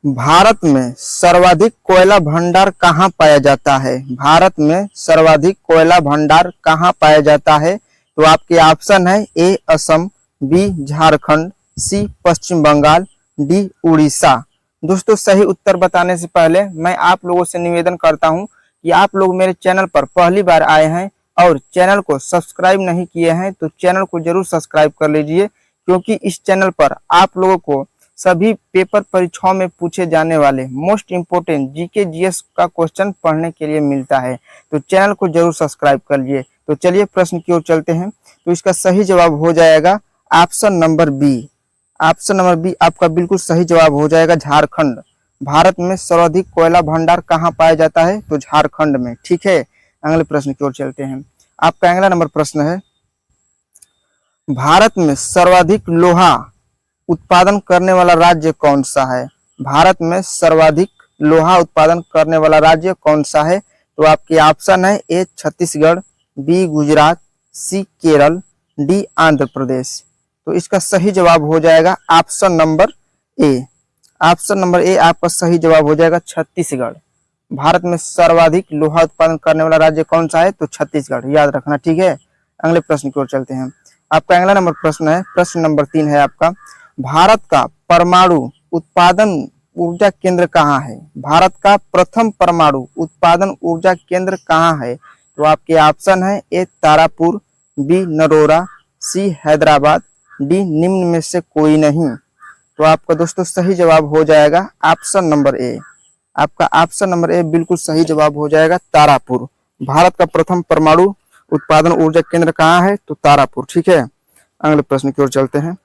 भारत में सर्वाधिक कोयला भंडार कहाँ पाया जाता है? भारत में सर्वाधिक कोयला भंडार कहाँ पाया जाता है? तो आपके ऑप्शन है ए असम, बी झारखंड, सी पश्चिम बंगाल, डी उड़ीसा। दोस्तों सही उत्तर बताने से पहले मैं आप लोगों से निवेदन करता हूं कि आप लोग मेरे चैनल पर पहली बार आए हैं और चैनल को सब्सक्राइब नहीं किए हैं तो चैनल को जरूर सब्सक्राइब कर लीजिए, क्योंकि इस चैनल पर आप लोगों को सभी पेपर परीक्षाओं में पूछे जाने वाले मोस्ट इम्पोर्टेंट जीके जीएस का क्वेश्चन पढ़ने के लिए मिलता है। तो चैनल को जरूर सब्सक्राइब कर लीजिए। तो चलिए प्रश्न की ओर चलते हैं। तो इसका सही जवाब हो जाएगा option number B. Option number B आपका बिल्कुल सही जवाब हो जाएगा, झारखंड। भारत में सर्वाधिक कोयला भंडार कहाँ पाया जाता है? तो झारखंड में। ठीक है, अगले प्रश्न की ओर चलते हैं। आपका अगला नंबर प्रश्न है, भारत में सर्वाधिक लोहा उत्पादन करने वाला राज्य कौन सा है? भारत में सर्वाधिक लोहा उत्पादन करने वाला राज्य कौन सा है? तो आपके ऑप्शन है ए छत्तीसगढ़, बी गुजरात, सी केरल, डी आंध्र प्रदेश। तो इसका सही जवाब हो जाएगा option number A. Option number A आपका सही जवाब हो जाएगा छत्तीसगढ़। भारत में सर्वाधिक लोहा उत्पादन करने वाला राज्य कौन सा है? तो छत्तीसगढ़, याद रखना। ठीक है, अगले प्रश्न की ओर चलते हैं। आपका अगला नंबर प्रश्न है, प्रश्न नंबर 3 है आपका, भारत का परमाणु उत्पादन ऊर्जा केंद्र कहाँ है? भारत का प्रथम परमाणु उत्पादन ऊर्जा केंद्र कहाँ है? तो आपके ऑप्शन है ए तारापुर, बी नरोरा, सी हैदराबाद, डी निम्न में से कोई नहीं। तो आपका दोस्तों सही जवाब हो जाएगा ऑप्शन नंबर ए। आपका ऑप्शन नंबर ए बिल्कुल सही जवाब हो जाएगा, तारापुर। भारत का प्रथम परमाणु उत्पादन ऊर्जा केंद्र कहाँ है? तो तारापुर। ठीक है, अगले प्रश्न की ओर चलते हैं।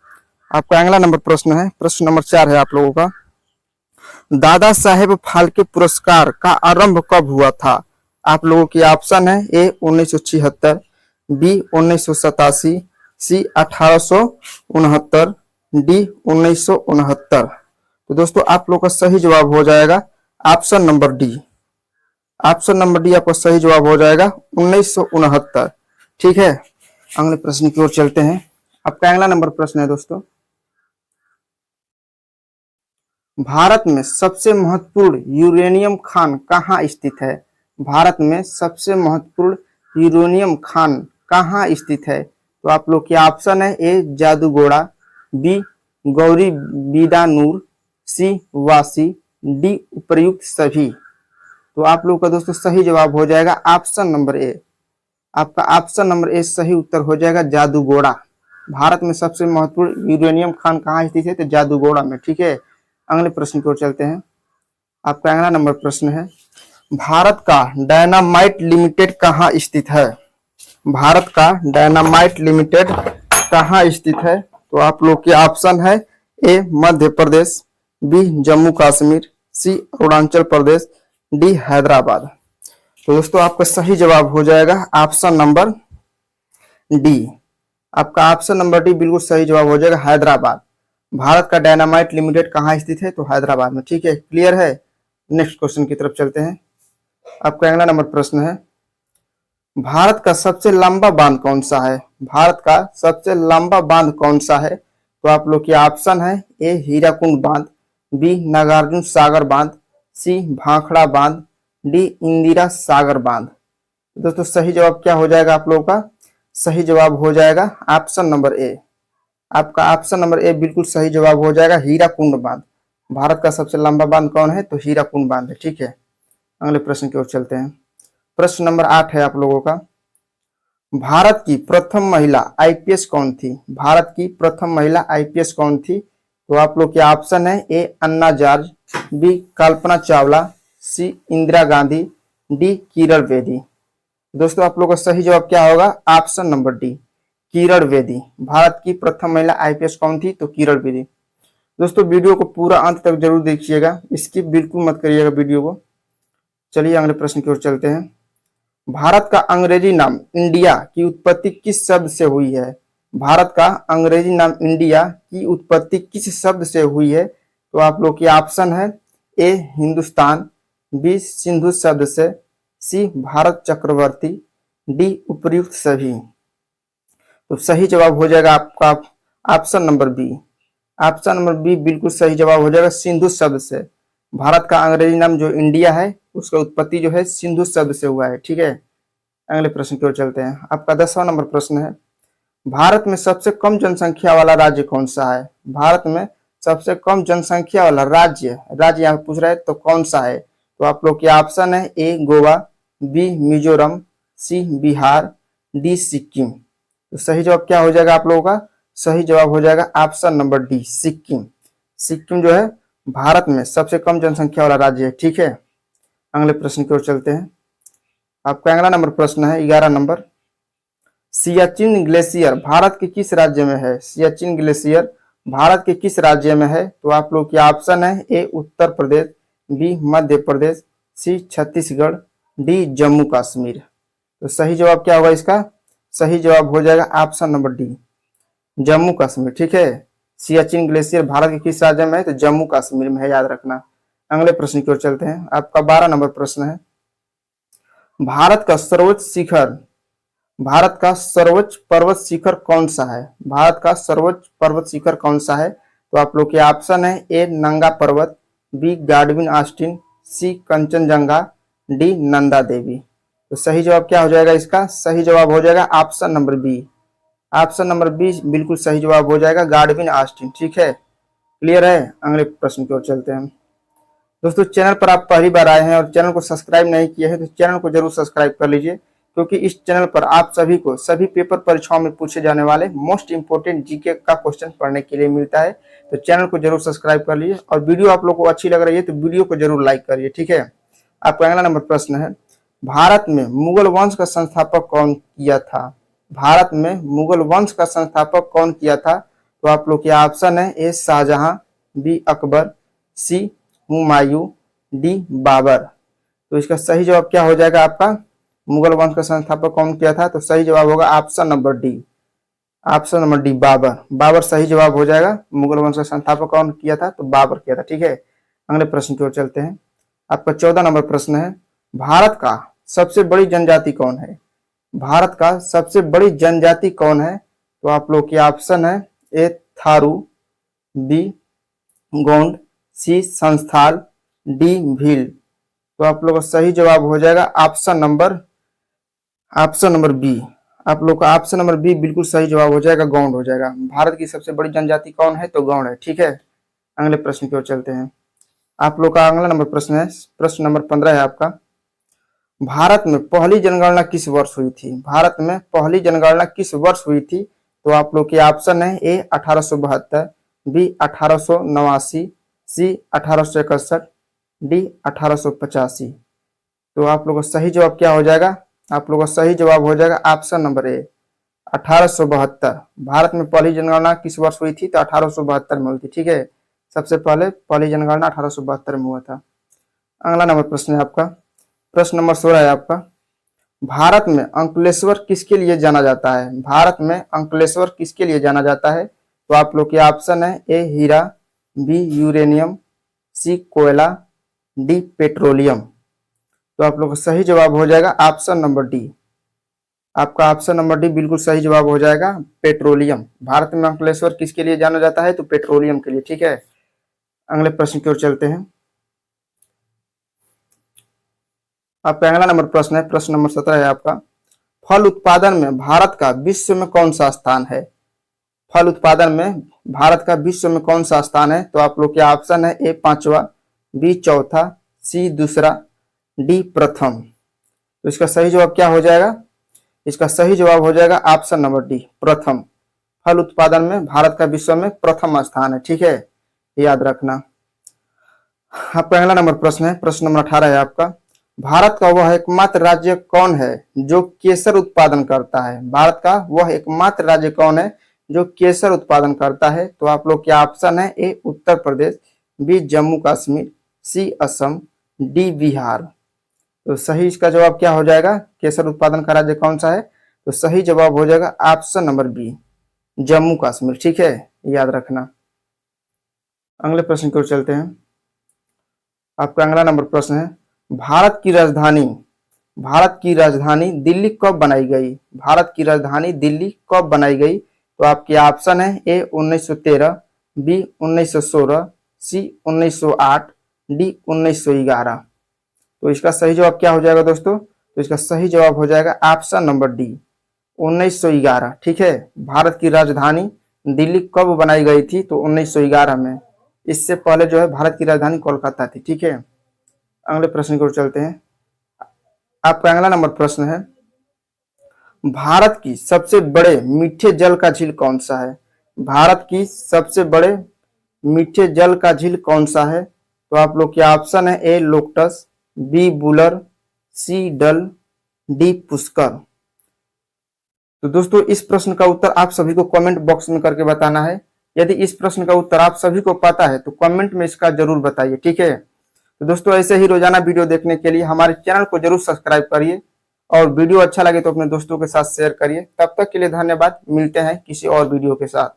आपका अगला नंबर प्रश्न है, प्रश्न नंबर 4 है आप लोगों का, दादा साहेब फाल्के पुरस्कार का आरंभ कब हुआ था? आप लोगों की ऑप्शन है ए 1976, बी 1987, सी 1869, डी 1969। तो दोस्तों आप लोग का सही जवाब हो जाएगा option number D. Option number D आपका सही जवाब हो जाएगा 1969। ठीक है, अगले प्रश्न की ओर चलते हैं। आपका अगला नंबर प्रश्न है दोस्तों, भारत में सबसे महत्वपूर्ण यूरेनियम खान कहाँ स्थित है? भारत में सबसे महत्वपूर्ण यूरेनियम खान कहाँ स्थित है? तो आप लोग के ऑप्शन है ए जादूगोड़ा, बी गौरी बिदानूर, सी वासी, डी उपर्युक्त सभी। तो आप लोग का दोस्तों सही जवाब हो जाएगा ऑप्शन नंबर ए। आपका ऑप्शन नंबर ए सही उत्तर हो जाएगा, जादूगोड़ा। भारत में सबसे महत्वपूर्ण यूरेनियम खान कहाँ स्थित है? तो जादूगोड़ा में। ठीक है, अगले प्रश्न की ओर चलते हैं। आपका अगला नंबर प्रश्न है, भारत का डायनामाइट लिमिटेड कहाँ स्थित है? भारत का डायनामाइट लिमिटेड कहाँ स्थित है? तो आप लोग के ऑप्शन है ए मध्य प्रदेश, बी जम्मू कश्मीर, सी अरुणाचल प्रदेश, डी हैदराबाद। तो दोस्तों आपका सही जवाब हो जाएगा ऑप्शन नंबर डी। आपका ऑप्शन नंबर डी बिल्कुल सही जवाब हो जाएगा, हैदराबाद। भारत का डायनामाइट लिमिटेड कहाँ स्थित है? तो हैदराबाद में। ठीक है, क्लियर है। नेक्स्ट क्वेश्चन की तरफ चलते हैं। आपका अगला नंबर प्रश्न है, भारत का सबसे लंबा बांध कौन सा है? भारत का सबसे लंबा बांध कौन सा है? तो आप लोग के ऑप्शन है ए हीराकुंड बांध, बी नागार्जुन सागर बांध, सी भाखड़ा बांध, डी इंदिरा सागर बांध। दोस्तों सही जवाब क्या हो जाएगा आप लोगों का? सही जवाब हो जाएगा ऑप्शन नंबर ए। आपका ऑप्शन नंबर ए बिल्कुल सही जवाब हो जाएगा, हीराकुंड बांध। भारत का सबसे लंबा बांध कौन है? तो हीराकुंड बांध है। ठीक है, अगले प्रश्न की ओर चलते हैं। प्रश्न नंबर 8 है आप लोगों का, भारत की प्रथम महिला आईपीएस कौन थी? भारत की प्रथम महिला आईपीएस कौन थी? तो आप लोग के ऑप्शन है ए अन्ना जॉर्ज, बी कल्पना चावला, सी इंदिरा गांधी, डी किरण बेदी। दोस्तों आप लोग का सही जवाब क्या होगा? Option number D, Kiran Bedi. Bharat की प्रथम महिला आईपीएस कौन थी? तो किरण बेदी। दोस्तों वीडियो को पूरा अंत तक जरूर देखिएगा, स्किप बिल्कुल मत करिएगा वीडियो को। चलिए अगले प्रश्न की ओर चलते हैं। भारत का अंग्रेजी नाम इंडिया की उत्पत्ति किस शब्द से हुई है? भारत का अंग्रेजी नाम इंडिया की उत्पत्ति किस शब्द से हुई है? तो आप लोग के ऑप्शन है ए हिंदुस्तान, बी सिंधु शब्द से, सी भारत चक्रवर्ती, डी उपर्युक्त सभी। तो सही जवाब हो जाएगा आपका option number B. Option number B बिल्कुल सही जवाब हो जाएगा, सिंधु शब्द से। भारत का अंग्रेजी नाम जो इंडिया है उसका उत्पत्ति जो है सिंधु शब्द से हुआ है। ठीक है, अगले प्रश्न की ओर चलते हैं। आपका 10वां नंबर प्रश्न है, भारत में सबसे कम जनसंख्या वाला राज्य कौन सा है? भारत में सबसे कम जनसंख्या वाला राज्य यहाँ पूछ रहा है तो कौन सा है? तो आप लोग के ऑप्शन है, ए गोवा, बी मिजोरम, सी बिहार, डी सिक्किम। तो सही जवाब क्या हो जाएगा आप लोगों का? सही जवाब हो जाएगा option number D Sikkim. Sikkim जो है भारत में सबसे कम जनसंख्या वाला राज्य है। ठीक है, अगले प्रश्न की ओर चलते हैं। आपका अगला नंबर प्रश्न है 11 नंबर, सियाचिन ग्लेशियर भारत के किस राज्य में है? सियाचिन ग्लेशियर भारत के किस राज्य में है? तो आप लोग के ऑप्शन है, ए उत्तर प्रदेश, बी मध्य प्रदेश, सी छत्तीसगढ़, डी जम्मू कश्मीर। तो सही जवाब क्या होगा इसका? सही जवाब हो जाएगा option number D Jammu Kashmir. ठीक है, सियाचिन ग्लेशियर भारत के किस राज्य में है? तो जम्मू कश्मीर में है, याद रखना। अगले प्रश्न की ओर चलते हैं। आपका 12 नंबर प्रश्न है, भारत का सर्वोच्च पर्वत शिखर कौन सा है? भारत का सर्वोच्च पर्वत शिखर कौन सा है? तो आप लोग के ऑप्शन है, ए नंगा पर्वत, बी गाडविन ऑस्टिन, सी कंचनजंगा, डी नंदा देवी। तो सही जवाब क्या हो जाएगा इसका? सही जवाब हो जाएगा option number B. Option number B बिल्कुल सही जवाब हो जाएगा, गाडविन ऑस्टिन। ठीक है, क्लियर है। अगले प्रश्न की ओर चलते हैं। दोस्तों, चैनल पर आप पहली बार आए हैं और चैनल को सब्सक्राइब नहीं किया है तो चैनल को जरूर सब्सक्राइब कर लीजिए, क्योंकि इस चैनल पर आप सभी को सभी पेपर परीक्षाओं में पूछे जाने वाले मोस्ट इंपोर्टेंट जीके का क्वेश्चन पढ़ने के लिए मिलता है। तो चैनल को जरूर सब्सक्राइब कर लीजिए और वीडियो आप लोग को अच्छी लग रही है तो वीडियो को जरूर लाइक करिए। ठीक है, आपका अगला नंबर प्रश्न है, भारत में मुगल वंश का संस्थापक कौन किया था? भारत में मुगल वंश का संस्थापक कौन किया था? तो आप लोग के ऑप्शन है, ए शाहजहां, बी अकबर, सी हुमायूं, डी बाबर। तो इसका सही जवाब क्या हो जाएगा आपका? मुगल वंश का संस्थापक कौन किया था? तो सही जवाब होगा option number D Babur. Babur सही जवाब हो जाएगा। मुगल वंश का संस्थापक कौन किया था? तो बाबर किया था। ठीक है, अगले प्रश्न की ओर चलते हैं। आपका 14 नंबर प्रश्न है, भारत का सबसे बड़ी जनजाति कौन है? भारत का सबसे बड़ी जनजाति कौन है? तो आप लोग के ऑप्शन है, ए थारू, बी गोंड, सी संस्थाल, डी भील। तो आप लोग का सही जवाब हो जाएगा ऑप्शन नंबर बी। आप लोग का ऑप्शन नंबर बी बिल्कुल सही जवाब हो जाएगा, गौंड हो जाएगा। भारत की सबसे बड़ी जनजाति कौन है? तो गौंड है। ठीक है, अगले प्रश्न की ओर चलते हैं। आप लोग का अगला नंबर प्रश्न है, प्रश्न नंबर 15 है आपका, भारत में पहली जनगणना किस वर्ष हुई थी? भारत में पहली जनगणना किस वर्ष हुई थी? तो आप लोग के ऑप्शन है, ए 1872, बी 1889, सी 1861, डी 1885। तो आप लोगों का सही जवाब क्या हो जाएगा? आप लोगों का सही जवाब हो जाएगा ऑप्शन नंबर ए 1872। भारत में पहली जनगणना किस वर्ष हुई थी? तो 1872 में हुई थी। ठीक है, सबसे पहले पहली जनगणना 1872 में हुआ था। अगला नंबर प्रश्न है आपका, प्रश्न नंबर 16 है आपका, भारत में अंकलेश्वर किसके लिए जाना जाता है? भारत में अंकलेश्वर किसके लिए जाना जाता है? तो आप लोग के ऑप्शन है, ए हीरा, बी यूरेनियम, सी कोयला, डी पेट्रोलियम। तो आप लोग का सही जवाब हो जाएगा ऑप्शन नंबर डी। आपका ऑप्शन नंबर डी बिल्कुल सही जवाब हो जाएगा, पेट्रोलियम। भारत में अंकलेश्वर किसके लिए जाना जाता है? तो पेट्रोलियम के लिए। ठीक है, अगले प्रश्न की ओर चलते हैं। आपका अगला नंबर प्रश्न है, प्रश्न नंबर 17 है आपका, फल उत्पादन में भारत का विश्व में कौन सा स्थान है? फल उत्पादन में भारत का विश्व में कौन सा स्थान है? तो आप लोग के ऑप्शन है, ए 5वां, बी 4था, सी 2रा, डी प्रथम। तो इसका सही जवाब क्या हो जाएगा? इसका सही जवाब हो जाएगा ऑप्शन नंबर डी प्रथम। फल उत्पादन में भारत का विश्व में प्रथम स्थान है। ठीक है, याद रखना। आपका अगला नंबर प्रश्न है, प्रश्न नंबर 18 है आपका, भारत का वह एकमात्र राज्य कौन है जो केसर उत्पादन करता है? भारत का वह एकमात्र राज्य कौन है जो केसर उत्पादन करता है? तो आप लोग के ऑप्शन है, ए उत्तर प्रदेश, बी जम्मू कश्मीर, सी असम, डी बिहार। तो सही इसका जवाब क्या हो जाएगा? केसर उत्पादन का राज्य कौन सा है? तो सही जवाब हो जाएगा option number B Jammu Kashmir. ठीक है, याद रखना। अगले प्रश्न की ओर चलते हैं। आपका अगला नंबर प्रश्न है, भारत की राजधानी दिल्ली कब बनाई गई? भारत की राजधानी दिल्ली कब बनाई गई? तो आपके ऑप्शन है, ए 1913, बी 1916, सी 1908, डी 1911। तो इसका सही जवाब क्या हो जाएगा दोस्तों? तो इसका सही जवाब हो जाएगा ऑप्शन नंबर डी 1911। ठीक है, भारत की राजधानी दिल्ली कब बनाई गई थी? तो 1911 में। इससे पहले जो है भारत की राजधानी कोलकाता थी। ठीक है, अगले प्रश्न की ओर चलते हैं। आपका अगला नंबर प्रश्न है, भारत की सबसे बड़े मीठे जल का झील कौन सा है? भारत की सबसे बड़े मीठे जल का झील कौन सा है? तो आप लोग के ऑप्शन है, ए लोक्टस, बी बुलर, सी डल, डी पुष्कर। तो दोस्तों इस प्रश्न का उत्तर आप सभी को कमेंट बॉक्स में करके बताना है। यदि इस प्रश्न का उत्तर आप सभी को पता है तो कमेंट में इसका जरूर बताइए। ठीक है, तो दोस्तों ऐसे ही रोजाना वीडियो देखने के लिए हमारे चैनल को जरूर सब्सक्राइब करिए और वीडियो अच्छा लगे तो अपने दोस्तों के साथ शेयर करिए। तब तक के लिए धन्यवाद, मिलते हैं किसी और वीडियो के साथ।